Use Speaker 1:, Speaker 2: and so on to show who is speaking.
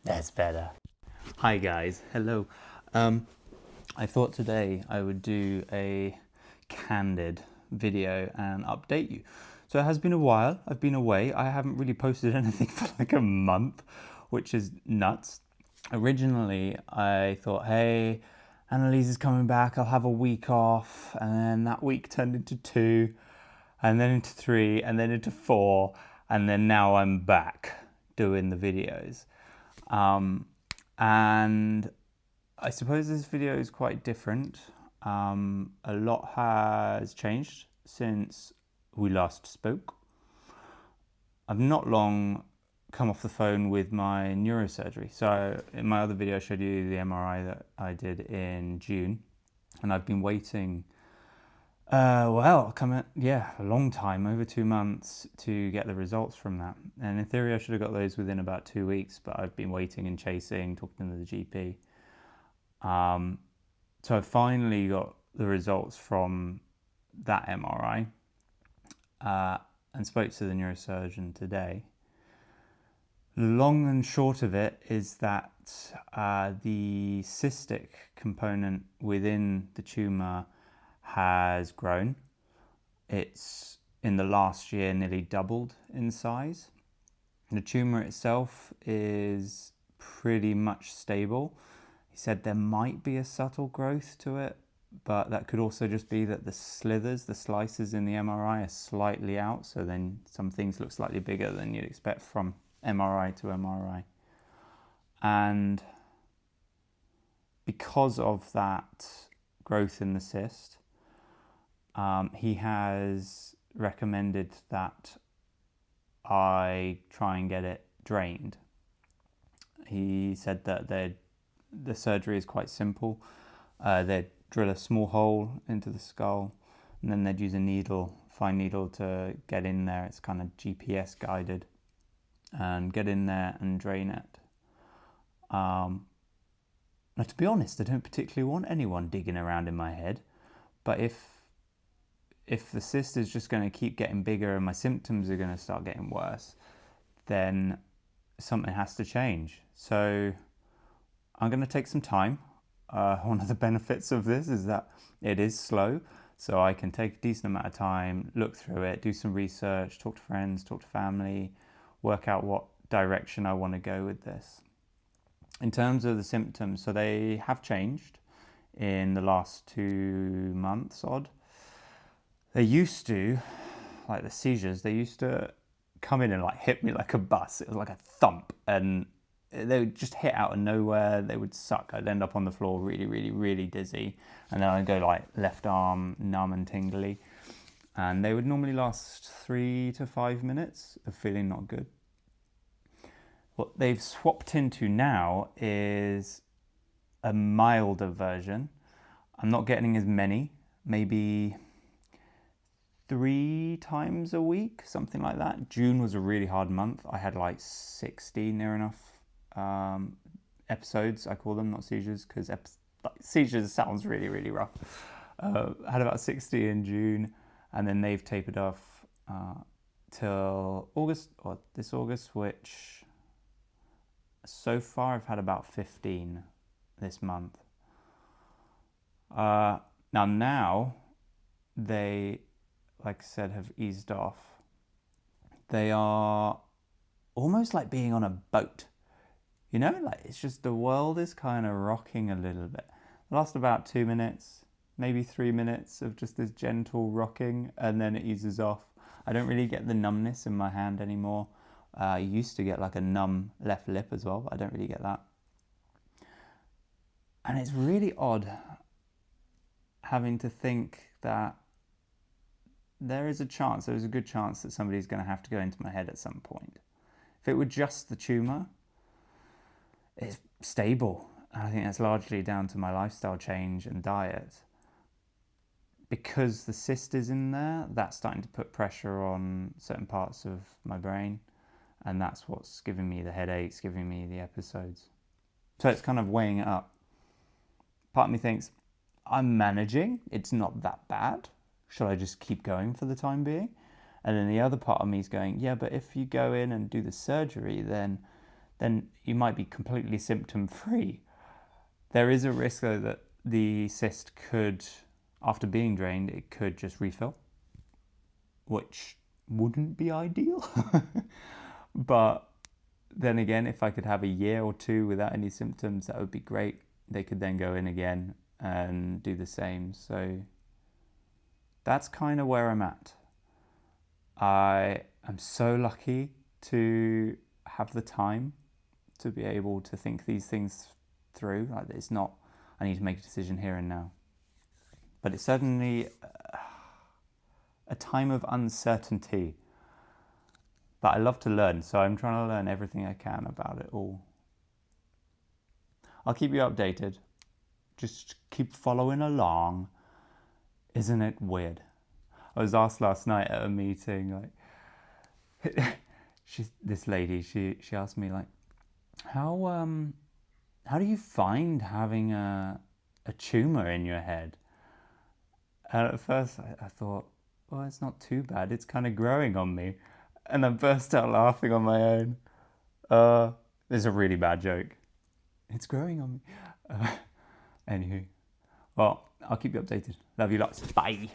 Speaker 1: That's better. Hi guys, hello. I thought today I would do a candid video and update you. So it has been a while, I've been away. I haven't really posted anything for like a month, which is nuts. Originally, I thought, hey, Annalise is coming back, I'll have a week off. And then that week turned into 2, and then into 3, and then into 4. And then now I'm back doing the videos. And I suppose this video is quite different. A lot has changed since we last spoke. I've not long come off the phone with my neurosurgery. So in my other video, I showed you the MRI that I did in June, and I've been waiting. A long time, over 2 months, to get the results from that. And in theory, I should have got those within about 2 weeks, but I've been waiting and chasing, talking to the GP. So I finally got the results from that MRI and spoke to the neurosurgeon today. Long and short of it is that the cystic component within the tumour has grown. It's in the last year nearly doubled in size. The tumour itself is pretty much stable. He said there might be a subtle growth to it, but that could also just be that the slices in the MRI are slightly out, so then some things look slightly bigger than you'd expect from MRI to MRI. And because of that growth in the cyst, he has recommended that I try and get it drained. He said that the surgery is quite simple. They'd drill a small hole into the skull, and then they'd use a fine needle to get in there. It's kind of GPS guided, and get in there and drain it. Now, to be honest, I don't particularly want anyone digging around in my head, but if the cyst is just going to keep getting bigger and my symptoms are going to start getting worse, then something has to change. So I'm going to take some time. One of the benefits of this is that it is slow, so I can take a decent amount of time, look through it, do some research, talk to friends, talk to family, work out what direction I want to go with this. In terms of the symptoms, so they have changed in the last 2 months odd. They used to, like the seizures, they used to come in and like hit me like a bus. It was like a thump, and they would just hit out of nowhere. They would suck. I'd end up on the floor really, really, really dizzy, and then I'd go like left arm numb and tingly, and they would normally last 3 to 5 minutes of feeling not good. What they've swapped into now is a milder version. I'm not getting as many, maybe 3 times a week, something like that. June was a really hard month. I had like 60 near enough episodes. I call them, not seizures, because seizures sounds really, really rough. Had about 60 in June, and then they've tapered off till August, or this August, which so far I've had about 15 this month. Now they, like I said, have eased off. They are almost like being on a boat. You know, like it's just the world is kind of rocking a little bit. It lasts about 2 minutes, maybe 3 minutes of just this gentle rocking, and then it eases off. I don't really get the numbness in my hand anymore. I used to get like a numb left lip as well, but I don't really get that. And it's really odd having to think that there's a good chance that somebody's going to have to go into my head at some point. If it were just the tumour, it's stable. I think that's largely down to my lifestyle change and diet. Because the cyst is in there, that's starting to put pressure on certain parts of my brain, and that's what's giving me the headaches, giving me the episodes. So it's kind of weighing it up. Part of me thinks, I'm managing, it's not that bad. Should I just keep going for the time being? And then the other part of me is going, yeah, but if you go in and do the surgery, then then you might be completely symptom free. There is a risk though that the cyst could, after being drained, it could just refill, which wouldn't be ideal. But then again, if I could have a year or two without any symptoms, that would be great. They could then go in again and do the same. So that's kind of where I'm at. I am so lucky to have the time to be able to think these things through. Like, it's not, I need to make a decision here and now. But it's certainly a time of uncertainty that I love to learn. So I'm trying to learn everything I can about it all. I'll keep you updated. Just keep following along. Isn't it weird? I was asked last night at a meeting, like, this lady, she asked me, like, how do you find having a tumor in your head? And at first I thought, well, it's not too bad. It's kind of growing on me. And I burst out laughing on my own. This is a really bad joke. It's growing on me. Anywho, well, I'll keep you updated. Love you lots. Bye.